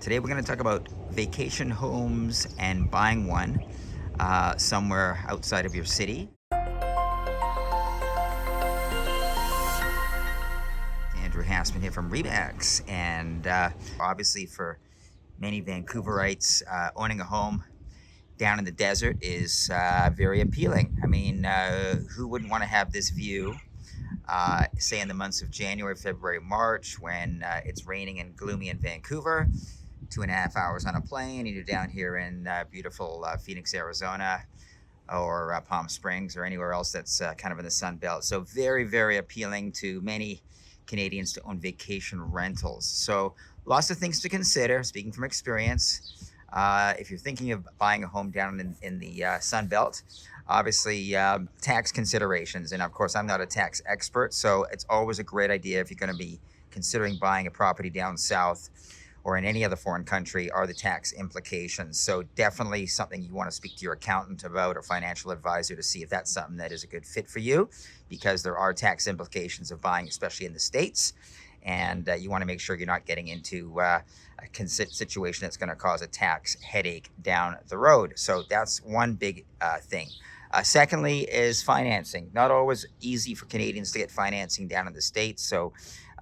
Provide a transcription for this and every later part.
Today we're going to talk about vacation homes and buying one somewhere outside of your city. Andrew Hasman here from Remax, and obviously for many Vancouverites, owning a home down in the desert is very appealing. I mean, who wouldn't want to have this view, say in the months of January, February, March, when it's raining and gloomy in Vancouver? 2.5 hours on a plane, and you're down here in beautiful Phoenix, Arizona, or Palm Springs, or anywhere else that's kind of in the Sun Belt. So very, very appealing to many Canadians to own vacation rentals. So lots of things to consider. Speaking from experience, if you're thinking of buying a home down in the Sun Belt, obviously tax considerations, and of course I'm not a tax expert, so it's always a great idea if you're going to be considering buying a property down south or in any other foreign country, are the tax implications. So definitely something you want to speak to your accountant about or financial advisor to see if that's something that is a good fit for you, because there are tax implications of buying, especially in the States. And you want to make sure you're not getting into a situation that's going to cause a tax headache down the road. So that's one big thing. Secondly is financing. Not always easy for Canadians to get financing down in the States. So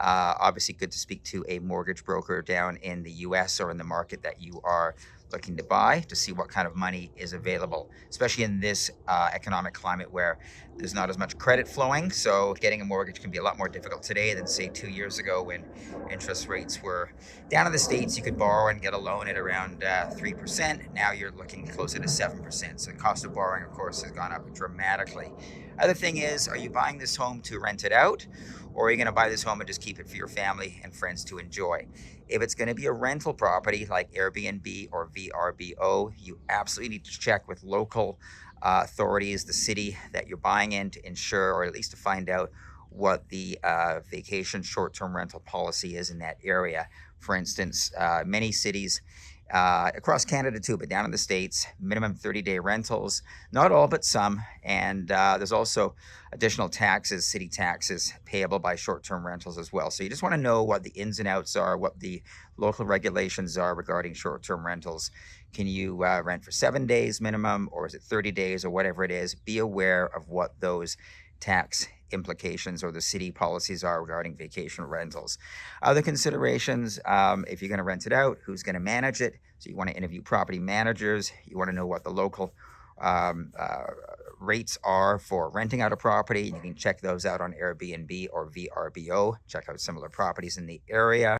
obviously good to speak to a mortgage broker down in the US or in the market that you are looking to buy to see what kind of money is available, especially in this economic climate where there's not as much credit flowing. So getting a mortgage can be a lot more difficult today than say 2 years ago when interest rates were down in the States. You could borrow and get a loan at around 3%. Now you're looking closer to 7%. So the cost of borrowing, of course, has gone up dramatically. Other thing is, are you buying this home to rent it out, or are you going to buy this home and just keep it for your family and friends to enjoy? If it's going to be a rental property like Airbnb or VRBO, you absolutely need to check with local authorities, the city that you're buying in, to ensure, or at least to find out, what the vacation short-term rental policy is in that area. For instance, many cities across Canada too, but down in the States, minimum 30-day rentals, not all, but some. And there's also additional taxes, city taxes payable by short-term rentals as well. So you just want to know what the ins and outs are, what the local regulations are regarding short-term rentals. Can you rent for 7 days minimum, or is it 30 days, or whatever it is? Be aware of what those tax implications or the city policies are regarding vacation rentals. Other considerations, if you're going to rent it out, who's going to manage it? So you want to interview property managers. You want to know what the local rates are for renting out a property. You can check those out on Airbnb or VRBO. Check out similar properties in the area.